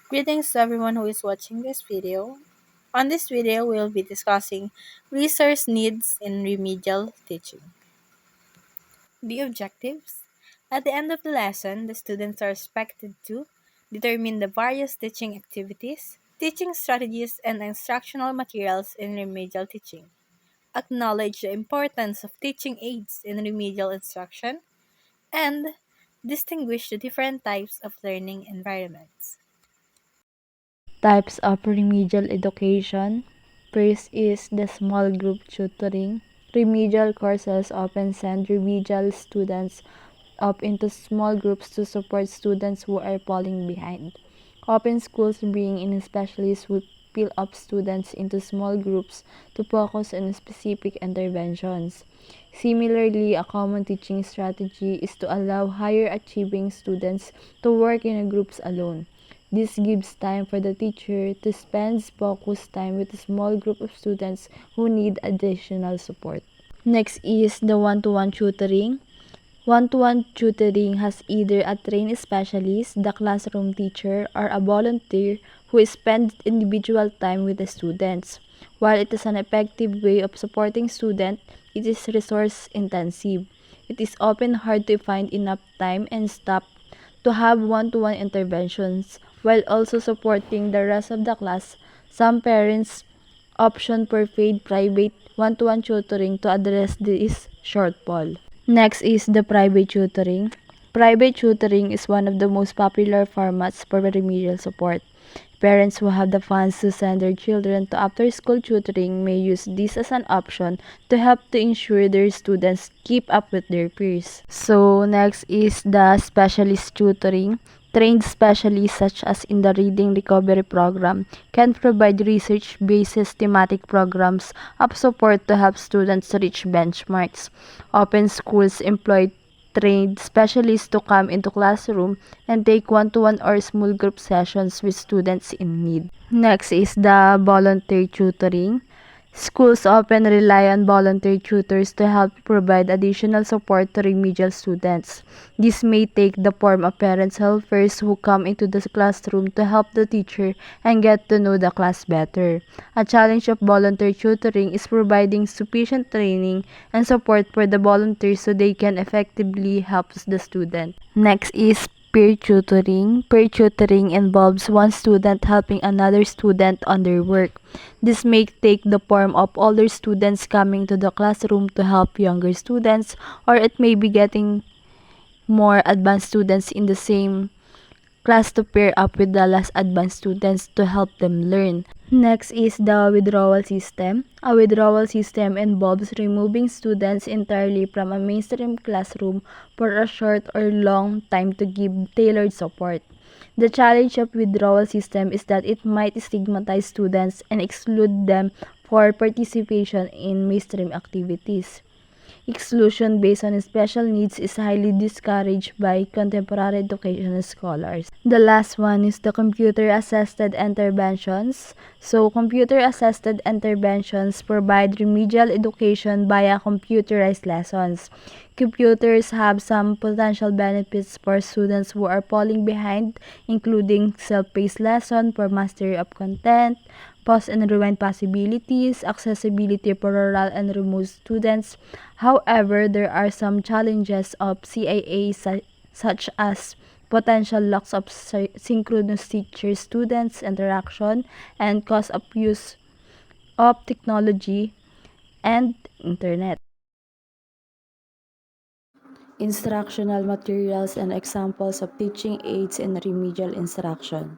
Greetings to everyone who is watching this video. On this video, we'll be discussing resource needs in remedial teaching. The objectives. At the end of the lesson, the students are expected to determine the various teaching activities, teaching strategies, and instructional materials in remedial teaching. Acknowledge the importance of teaching aids in remedial instruction, and distinguish the different types of learning environments. Types of remedial education. First is the small group tutoring. Remedial courses often send remedial students up into small groups to support students who are falling behind. Open schools bring in specialists who fill up students into small groups to focus on specific interventions. Similarly, a common teaching strategy is to allow higher achieving students to work in groups alone. This gives time for the teacher to spend focused time with a small group of students who need additional support. Next is the one-to-one tutoring. One-to-one tutoring has either a trained specialist, the classroom teacher, or a volunteer who spends individual time with the students. While it is an effective way of supporting students, it is resource intensive. It is often hard to find enough time and staff to have one-to-one interventions while also supporting the rest of the class. Some parents option for paid private one-to-one tutoring to address this shortfall. Next is the private tutoring. Private tutoring is one of the most popular formats for remedial support. Parents who have the funds to send their children to after-school tutoring may use this as an option to help to ensure their students keep up with their peers. So next is the specialist tutoring. Trained specialists such as in the Reading Recovery Program can provide research-based systematic programs of support to help students reach benchmarks. Open schools employ trained specialists to come into classroom and take one-to-one or small group sessions with students in need. Next is the volunteer tutoring. Schools often rely on volunteer tutors to help provide additional support to remedial students. This may take the form of parents helpers who come into the classroom to help the teacher and get to know the class better. A challenge of volunteer tutoring is providing sufficient training and support for the volunteers so they can effectively help the student. Next is peer tutoring. Peer tutoring involves one student helping another student on their work. This may take the form of older students coming to the classroom to help younger students, or it may be getting more advanced students in the same class to pair up with the less advanced students to help them learn. Next is the withdrawal system. A withdrawal system involves removing students entirely from a mainstream classroom for a short or long time to give tailored support. The challenge of withdrawal system is that it might stigmatize students and exclude them for participation in mainstream activities. Exclusion based on special needs is highly discouraged by contemporary education scholars. The last one is the computer-assisted interventions. So, computer-assisted interventions provide remedial education via computerized lessons. Computers have some potential benefits for students who are falling behind, including self-paced lesson for mastery of content, pause and rewind possibilities, accessibility for rural and remote students. However, there are some challenges of CIA such as potential loss of synchronous teacher-students interaction and cost of use of technology and internet. Instructional materials and examples of teaching aids in remedial instruction.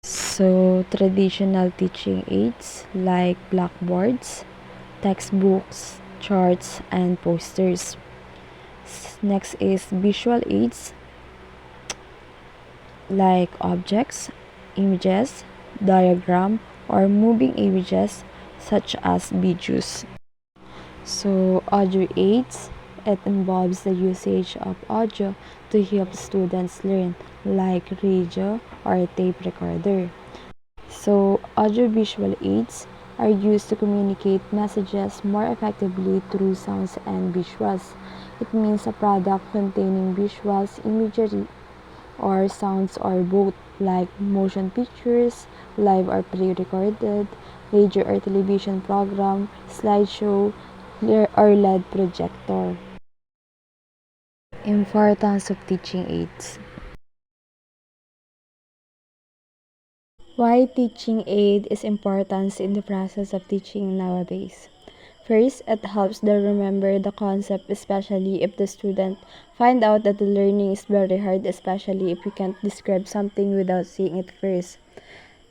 So, traditional teaching aids like blackboards, textbooks, charts, and posters. Next is visual aids like objects, images, diagram, or moving images such as videos. So, audio aids, it involves the usage of audio to help students learn, like radio or tape recorder. So, audiovisual aids are used to communicate messages more effectively through sounds and visuals. It means a product containing visuals, imagery, or sounds or both, like motion pictures, live or pre-recorded, radio or television program, slideshow, or LED projector. Importance of teaching aids. Why teaching aid is important in the process of teaching nowadays. First, it helps them remember the concept, especially if the student find out that the learning is very hard, especially if you can't describe something without seeing it first.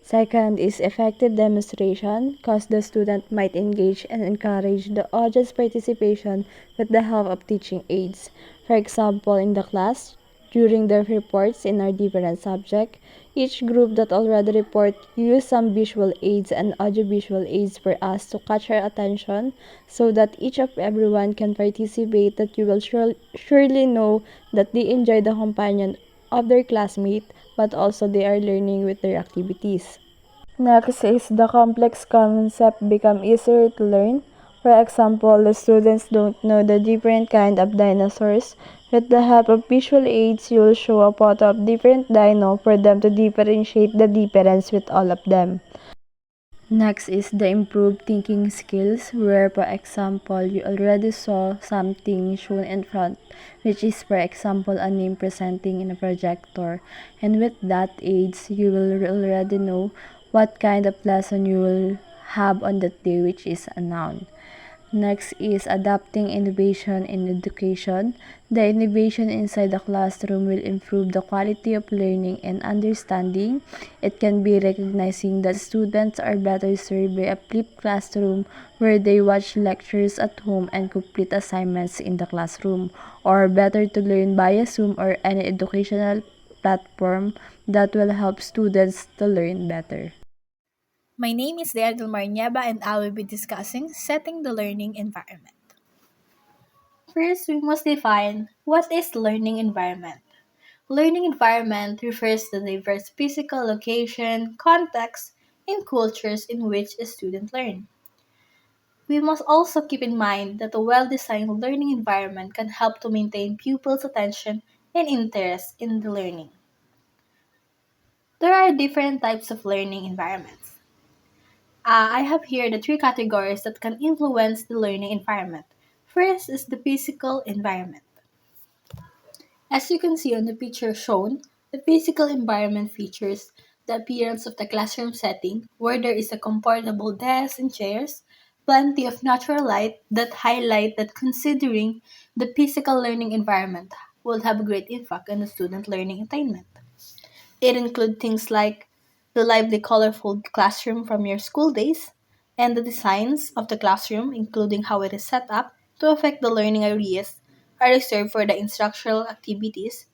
Second is effective demonstration, cause the student might engage and encourage the audience participation with the help of teaching aids. For example, in the class, during the reports in our different subject, each group that already report use some visual aids and audiovisual aids for us to catch our attention so that each of everyone can participate, that you will surely know that they enjoy the companion of their classmate, but also they are learning with their activities. Next is the complex concept become easier to learn. For example, the students don't know the different kind of dinosaurs. With the help of visual aids, you'll show a photo of different dino for them to differentiate the difference with all of them. Next is the improved thinking skills, where for example, you already saw something shown in front, which is for example a name presenting in a projector. And with that aids, you will already know what kind of lesson you will have on that day, which is a noun. Next is adapting innovation in education. The innovation inside the classroom will improve the quality of learning and understanding. It can be recognizing that students are better served by a flipped classroom where they watch lectures at home and complete assignments in the classroom, or better to learn via Zoom or any educational platform that will help students to learn better. My name is Nieva and I will be discussing setting the learning environment. First, we must define what is learning environment. Learning environment refers to diverse physical location, context, and cultures in which a student learns. We must also keep in mind that a well-designed learning environment can help to maintain pupils' attention and interest in the learning. There are different types of learning environments. I have here the three categories that can influence the learning environment. First is the physical environment. As you can see on the picture shown, the physical environment features the appearance of the classroom setting where there is a comfortable desk and chairs, plenty of natural light that highlight that considering the physical learning environment will have a great impact on the student learning attainment. It includes things like the lively, colorful classroom from your school days, and the designs of the classroom, including how it is set up to affect the learning areas are reserved for the instructional activities,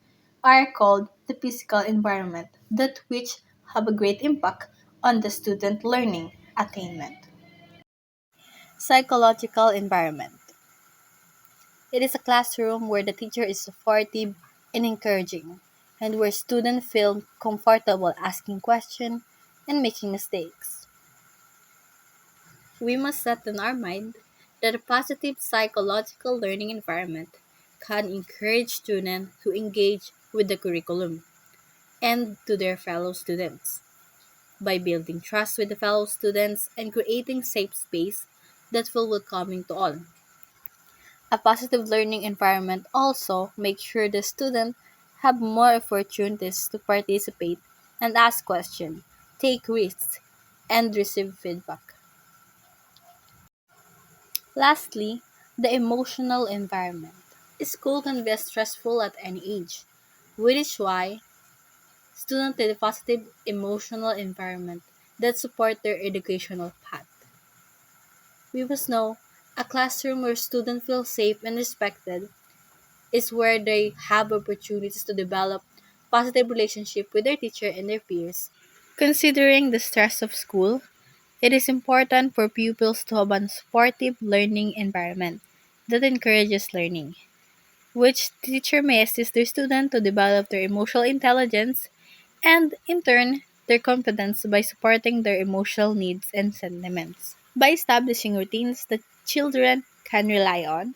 are called the physical environment, that which have a great impact on the student learning attainment. Psychological environment. It is a classroom where the teacher is supportive and encouraging, and where students feel comfortable asking questions and making mistakes. We must set in our mind that a positive psychological learning environment can encourage students to engage with the curriculum and to their fellow students by building trust with the fellow students and creating safe space that feel welcoming to all. A positive learning environment also makes sure the students have more opportunities to participate and ask questions, take risks, and receive feedback. Lastly, the emotional environment. School can be stressful at any age, which is why students need a positive emotional environment that support their educational path. We must know a classroom where students feel safe and respected is where they have opportunities to develop positive relationship with their teacher and their peers. Considering the stress of school, it is important for pupils to have a supportive learning environment that encourages learning, which teacher may assist their student to develop their emotional intelligence and, in turn, their confidence by supporting their emotional needs and sentiments. By establishing routines that children can rely on,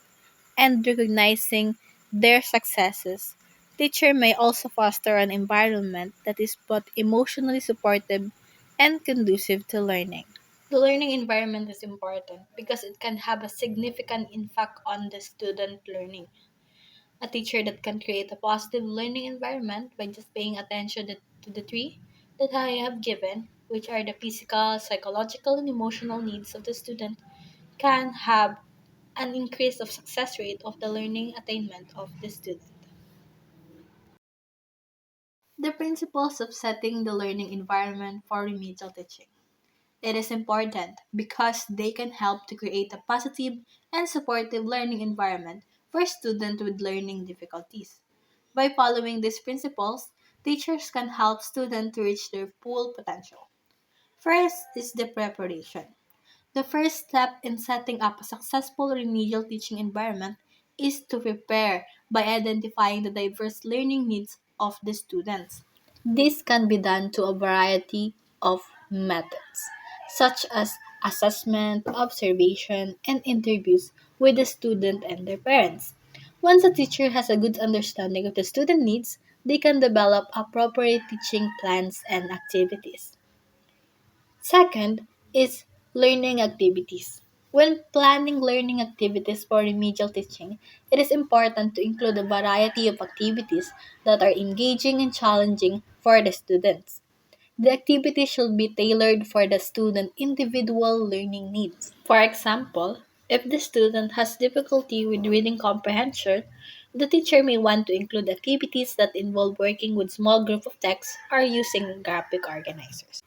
and recognizing their successes, Teacher may also foster an environment that is both emotionally supportive and conducive to learning. The learning environment is important because it can have a significant impact on the student learning. A teacher that can create a positive learning environment by just paying attention to the three that I have given, which are the physical, psychological, and emotional needs of the student, can have an increase of success rate of the learning attainment of the student. The principles of setting the learning environment for remedial teaching. It is important because they can help to create a positive and supportive learning environment for students with learning difficulties. By following these principles, teachers can help students to reach their full potential. First is the preparation. The first step in setting up a successful remedial teaching environment is to prepare by identifying the diverse learning needs of the students. This can be done to a variety of methods, such as assessment, observation, and interviews with the student and their parents. Once a teacher has a good understanding of the student needs, they can develop appropriate teaching plans and activities. Second is learning activities. When planning learning activities for remedial teaching, it is important to include a variety of activities that are engaging and challenging for the students. The activity should be tailored for the student individual learning needs. For example, if the student has difficulty with reading comprehension, the teacher may want to include activities that involve working with small group of text or using graphic organizers.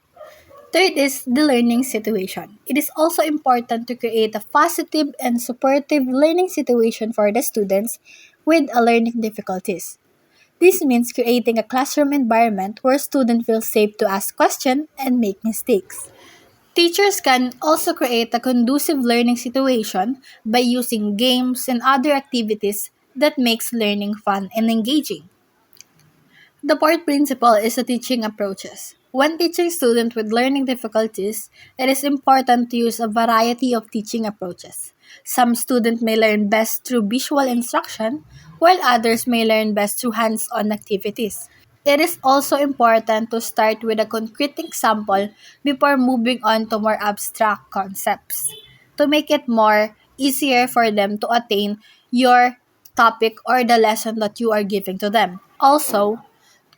Third is the learning situation. It is also important to create a positive and supportive learning situation for the students with a learning difficulties. This means creating a classroom environment where students feel safe to ask questions and make mistakes. Teachers can also create a conducive learning situation by using games and other activities that makes learning fun and engaging. The fourth principle is the teaching approaches. When teaching students with learning difficulties, it is important to use a variety of teaching approaches. Some students may learn best through visual instruction, while others may learn best through hands on activities. It is also important to start with a concrete example before moving on to more abstract concepts to make it more easier for them to attain your topic or the lesson that you are giving to them. Also,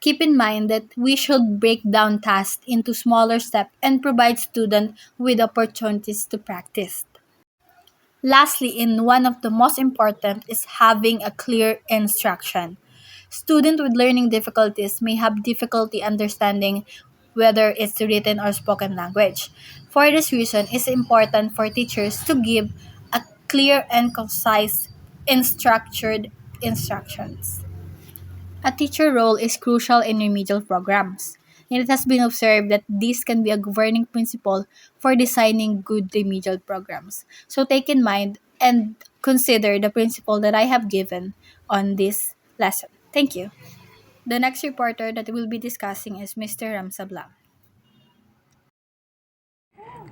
keep in mind that we should break down tasks into smaller steps and provide students with opportunities to practice. Lastly, and one of the most important is having a clear instruction. Students with learning difficulties may have difficulty understanding whether it's written or spoken language. For this reason, it's important for teachers to give a clear and concise and structured instructions. A teacher role is crucial in remedial programs, and it has been observed that this can be a governing principle for designing good remedial programs. So take in mind and consider the principle that I have given on this lesson. Thank you. The next reporter that we'll be discussing is Mr. Ramsabla.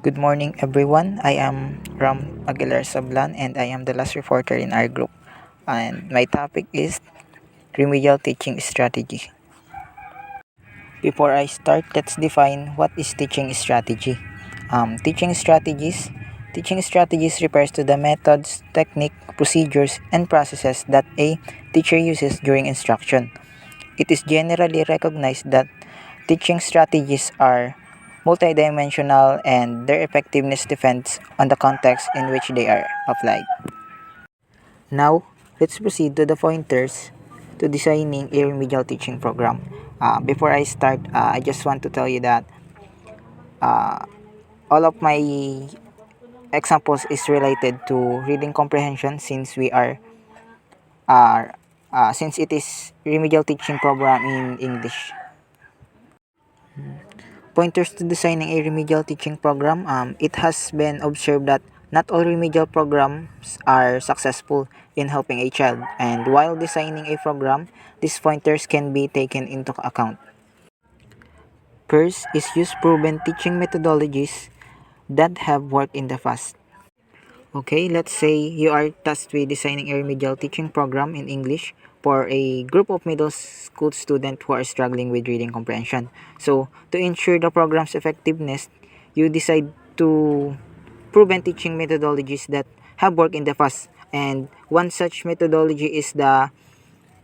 Good morning, everyone. I am Ram Aguilar Sablan and I am the last reporter in our group. And my topic is remedial teaching strategy. Before I start, let's define what is teaching strategy. Teaching strategies. Teaching strategies refers to the methods, technique, procedures, and processes that a teacher uses during instruction. It is generally recognized that teaching strategies are multidimensional and their effectiveness depends on the context in which they are applied. Now, let's proceed to the pointers to designing a remedial teaching program. Before I start, I just want to tell you that all of my examples is related to reading comprehension uh, since it is remedial teaching program in English. Pointers to designing a remedial teaching program. It has been observed that not all remedial programs are successful in helping a child, and while designing a program, these pointers can be taken into account. First is use proven teaching methodologies that have worked in the past. Okay, let's say you are tasked with designing a remedial teaching program in English. for a group of middle school students who are struggling with reading comprehension. So, to ensure the program's effectiveness, you decide to proven teaching methodologies that have worked in the past. And one such methodology is the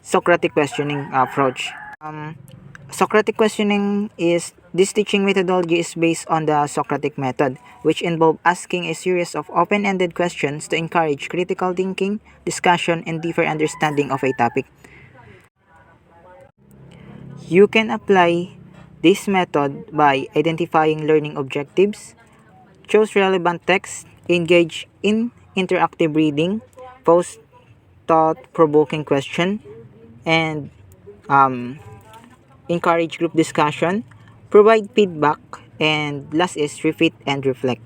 Socratic questioning approach. Socratic questioning is this teaching methodology is based on the Socratic method, which involve asking a series of open-ended questions to encourage critical thinking, discussion, and deeper understanding of a topic. You can apply this method by identifying learning objectives, choose relevant text, engage in interactive reading, pose thought-provoking question, and um, encourage group discussion, provide feedback, and last is repeat and reflect.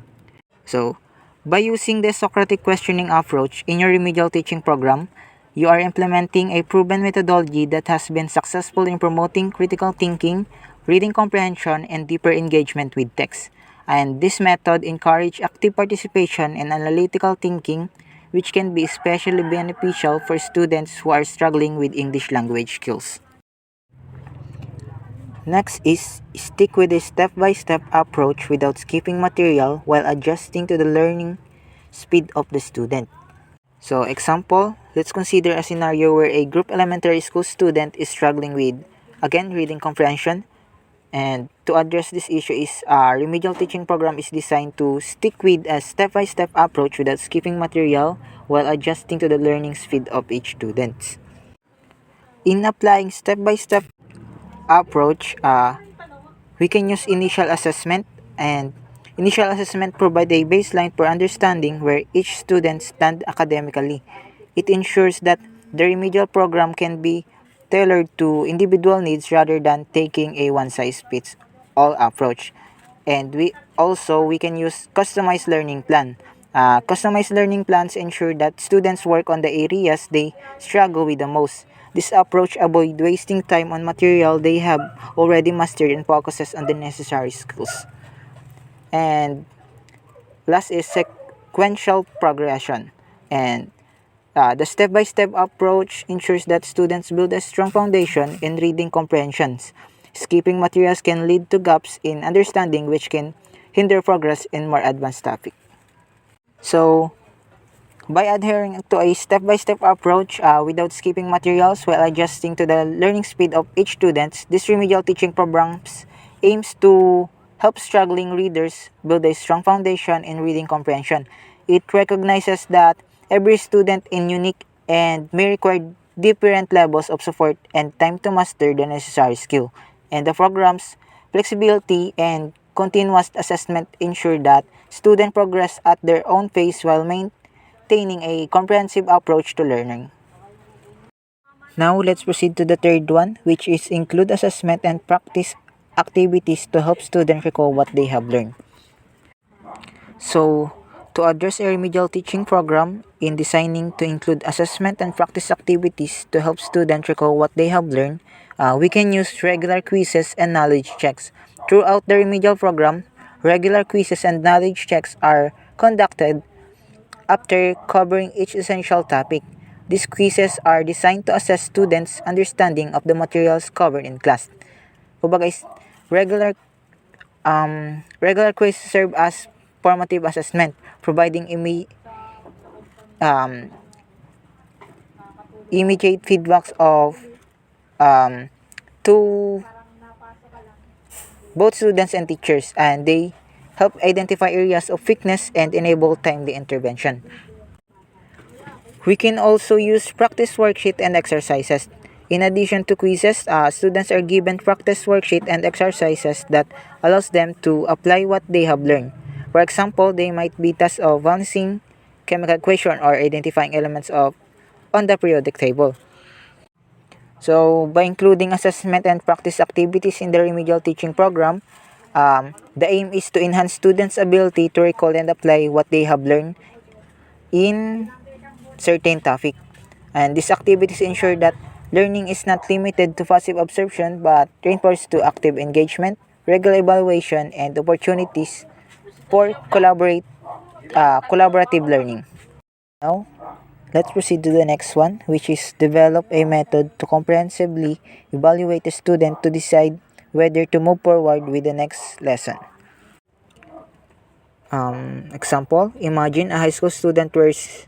So, by using the Socratic questioning approach in your remedial teaching program, you are implementing a proven methodology that has been successful in promoting critical thinking, reading comprehension, and deeper engagement with text. And this method encourages active participation and analytical thinking, which can be especially beneficial for students who are struggling with English language skills. Next is stick with a step-by-step approach without skipping material while adjusting to the learning speed of the student. So example, let's consider a scenario where a group elementary school student is struggling with, again, reading comprehension. And to address this issue is a remedial teaching program is designed to stick with a step-by-step approach without skipping material while adjusting to the learning speed of each student. In applying step-by-step approach, we can use initial assessment, and initial assessment provide a baseline for understanding where each student stand academically. It ensures that the remedial program can be tailored to individual needs rather than taking a one-size-fits-all approach. And we can use customized learning plan. Customized learning plans ensure that students work on the areas they struggle with the most. This approach avoids wasting time on material they have already mastered and focuses on the necessary skills. And last is sequential progression. And the step-by-step approach ensures that students build a strong foundation in reading comprehensions. Skipping materials can lead to gaps in understanding which can hinder progress in more advanced topics. So, by adhering to a step-by-step approach without skipping materials while adjusting to the learning speed of each student, this remedial teaching programs aims to help struggling readers build a strong foundation in reading comprehension. It recognizes that every student is unique and may require different levels of support and time to master the necessary skill. And the program's flexibility and continuous assessment ensure that students progress at their own pace while maintaining a comprehensive approach to learning. Now let's proceed to the third one, which is include assessment and practice activities to help students recall what they have learned. So, to address a remedial teaching program in designing to include assessment and practice activities to help students recall what they have learned, we can use regular quizzes and knowledge checks. Throughout the remedial program, regular quizzes and knowledge checks are conducted after covering each essential topic. These quizzes are designed to assess students' understanding of the materials covered in class. Kumbaga is regular regular quizzes serve as formative assessment, providing um, immediate feedbacks of um, to both students and teachers, and they help identify areas of weakness and enable timely intervention. We can also use practice worksheet and exercises. In addition to quizzes, students are given practice worksheet and exercises that allows them to apply what they have learned. For example, they might be tasks of balancing chemical equation or identifying elements of on the periodic table. So, by including assessment and practice activities in the remedial teaching program, the aim is to enhance students' ability to recall and apply what they have learned in certain topic. And these activities ensure that learning is not limited to passive absorption but reinforced to active engagement, regular evaluation, and opportunities for collaborative learning. Now, Let's proceed to the next one, which is develop a method to comprehensively evaluate a student to decide whether to move forward with the next lesson. Example, imagine a high school student who is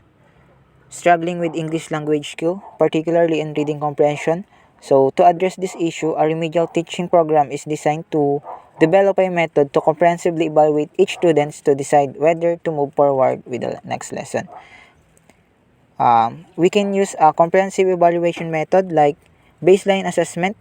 struggling with English language skill, particularly in reading comprehension. So, to address this issue, a remedial teaching program is designed to develop a method to comprehensively evaluate each student to decide whether to move forward with the next lesson. We can use a comprehensive evaluation method like baseline assessment.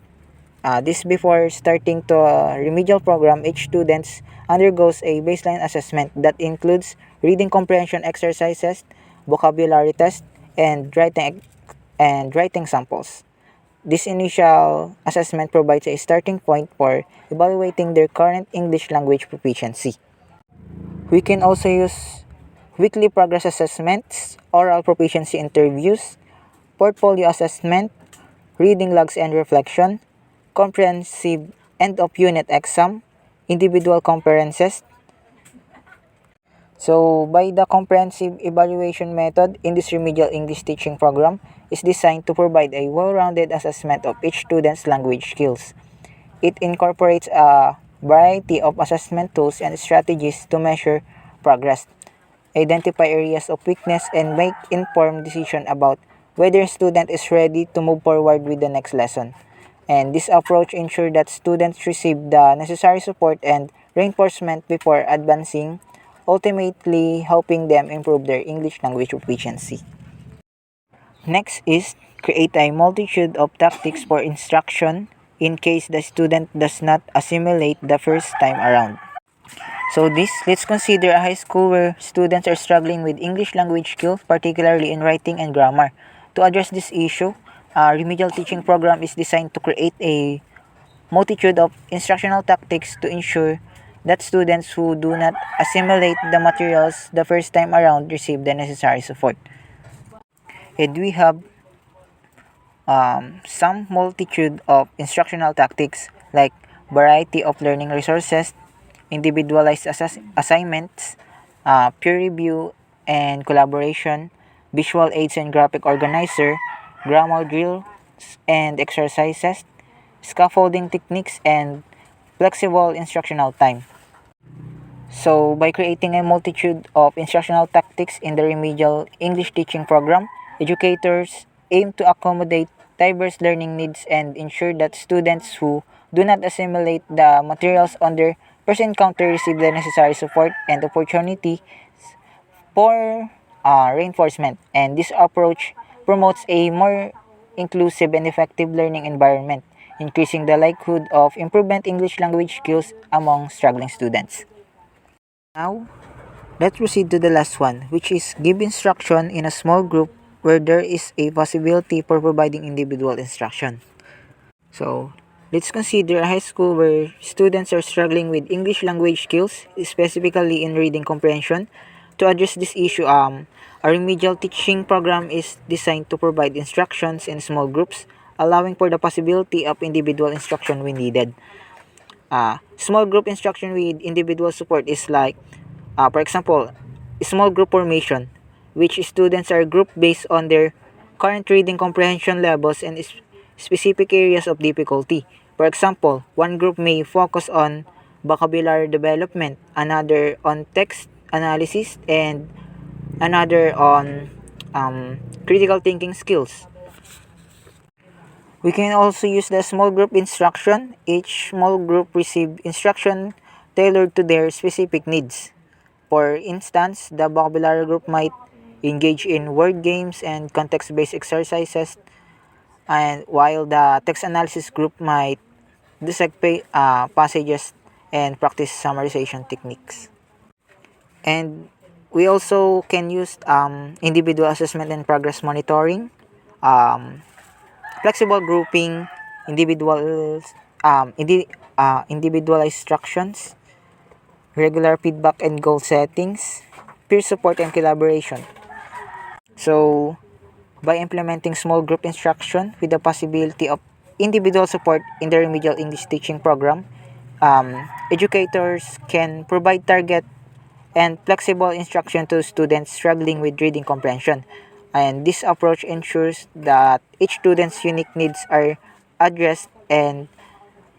This before starting to a remedial program, each student undergoes a baseline assessment that includes reading comprehension exercises, vocabulary tests, and writing samples. This initial assessment provides a starting point for evaluating their current English language proficiency. We can also use weekly progress assessments, oral proficiency interviews, portfolio assessment, reading logs and reflection, comprehensive end of unit exam, individual conferences. So, by the comprehensive evaluation method in this remedial English teaching program is designed to provide a well-rounded assessment of each student's language skills. It incorporates a variety of assessment tools and strategies to measure progress, identify areas of weakness, and make informed decisions about whether a student is ready to move forward with the next lesson. And this approach ensures that students receive the necessary support and reinforcement before advancing, ultimately helping them improve their English language proficiency. Next is create a multitude of tactics for instruction in case the student does not assimilate the first time around. So let's consider a high school where students are struggling with English language skills, particularly in writing and grammar. To address this issue, a remedial teaching program is designed to create a multitude of instructional tactics to ensure that students who do not assimilate the materials the first time around receive the necessary support. And we have some multitude of instructional tactics like variety of learning resources, individualized assignments, peer review and collaboration, visual aids and graphic organizer, grammar drills and exercises, scaffolding techniques, and flexible instructional time. So, by creating a multitude of instructional tactics in the remedial English teaching program, educators aim to accommodate diverse learning needs and ensure that students who do not assimilate the materials on their first encounter receive the necessary support and opportunity for reinforcement. And this approach promotes a more inclusive and effective learning environment, increasing the likelihood of improvement English language skills among struggling students. Now, let's proceed to the last one, which is give instruction in a small group where there is a possibility for providing individual instruction. So, let's consider a high school where students are struggling with English language skills, specifically in reading comprehension. To address this issue, a remedial teaching program is designed to provide instructions in small groups, allowing for the possibility of individual instruction when needed. Small group instruction with individual support is like, for example, small group formation, which students are grouped based on their current reading comprehension levels and specific areas of difficulty. For example, one group may focus on vocabulary development, another on text analysis, and another on critical thinking skills. We can also use the small group instruction. Each small group receive instruction tailored to their specific needs. For instance, the vocabulary group might engage in word games and context-based exercises, and while the text analysis group might dissect passages and practice summarization techniques. And we also can use individual assessment and progress monitoring, um, flexible grouping, individualized instructions, regular feedback and goal settings, peer support and collaboration. So, by implementing small group instruction with the possibility of individual support in the remedial English teaching program, educators can provide target and flexible instruction to students struggling with reading comprehension. And this approach ensures that each student's unique needs are addressed and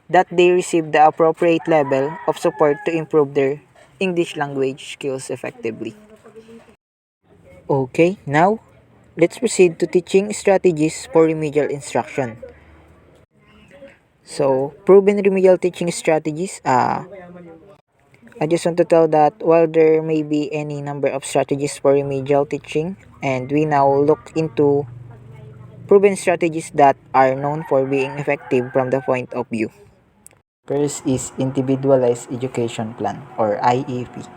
that they receive the appropriate level of support to improve their English language skills effectively. Okay, now let's proceed to teaching strategies for remedial instruction. So, proven remedial teaching strategies. I just want to tell that while there may be any number of strategies for remedial teaching, and we now look into proven strategies that are known for being effective from the point of view. First is Individualized Education Plan or IEP.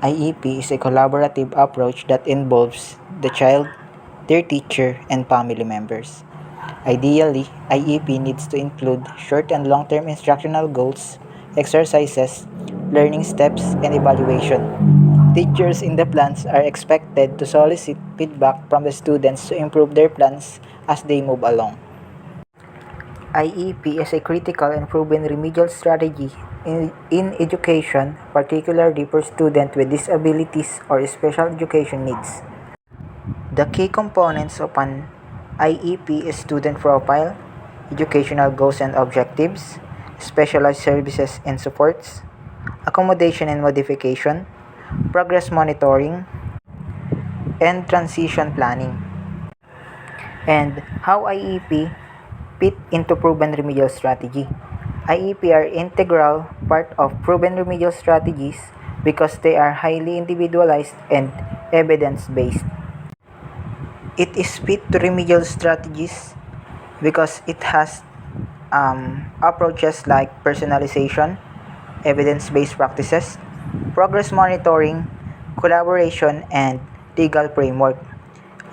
IEP is a collaborative approach that involves the child, their teacher, and family members. Ideally, IEP needs to include short and long-term instructional goals, exercises, learning steps, and evaluation. Teachers in the plans are expected to solicit feedback from the students to improve their plans as they move along. IEP is a critical and proven remedial strategy in education, particularly for students with disabilities or special education needs. The key components of an IEP is student profile, educational goals and objectives, specialized services and supports, accommodation and modification, progress monitoring, and transition planning. And how IEP fit into proven remedial strategy. IEP are integral part of proven remedial strategies because they are highly individualized and evidence-based. It is fit to remedial strategies because it has approaches like personalization, evidence-based practices, progress monitoring, collaboration, and legal framework.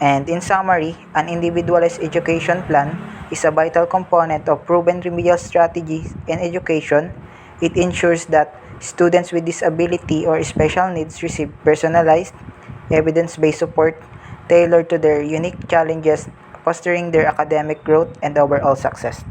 And in summary, an individualized education plan is a vital component of proven remedial strategies in education. It ensures that students with disability or special needs receive personalized, evidence-based support tailored to their unique challenges, fostering their academic growth and overall success.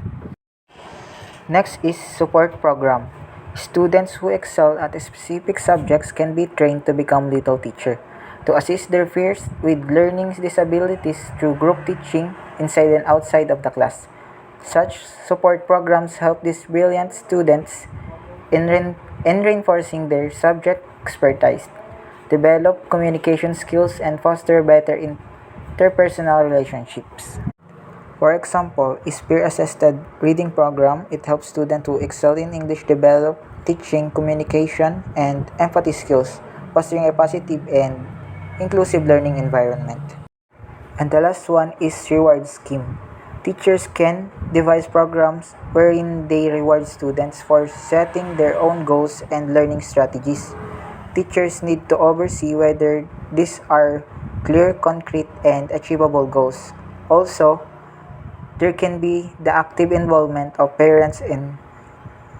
Next is support program. Students who excel at specific subjects can be trained to become little teacher to assist their peers with learning disabilities through group teaching inside and outside of the class. Such support programs help these brilliant students in reinforcing their subject expertise, develop communication skills, and foster better interpersonal relationships. For example, is peer-assisted reading program. It helps students who excel in English develop teaching, communication, and empathy skills, fostering a positive and inclusive learning environment. And the last one is reward scheme. Teachers can devise programs wherein they reward students for setting their own goals and learning strategies. Teachers need to oversee whether these are clear, concrete, and achievable goals. Also, there can be the active involvement of parents in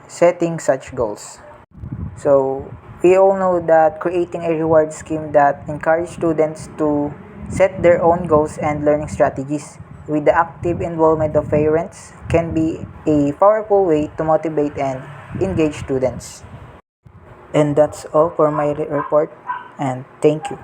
setting such goals. So, we all know that creating a reward scheme that encourage students to set their own goals and learning strategies with the active involvement of parents can be a powerful way to motivate and engage students. And that's all for my report, and thank you.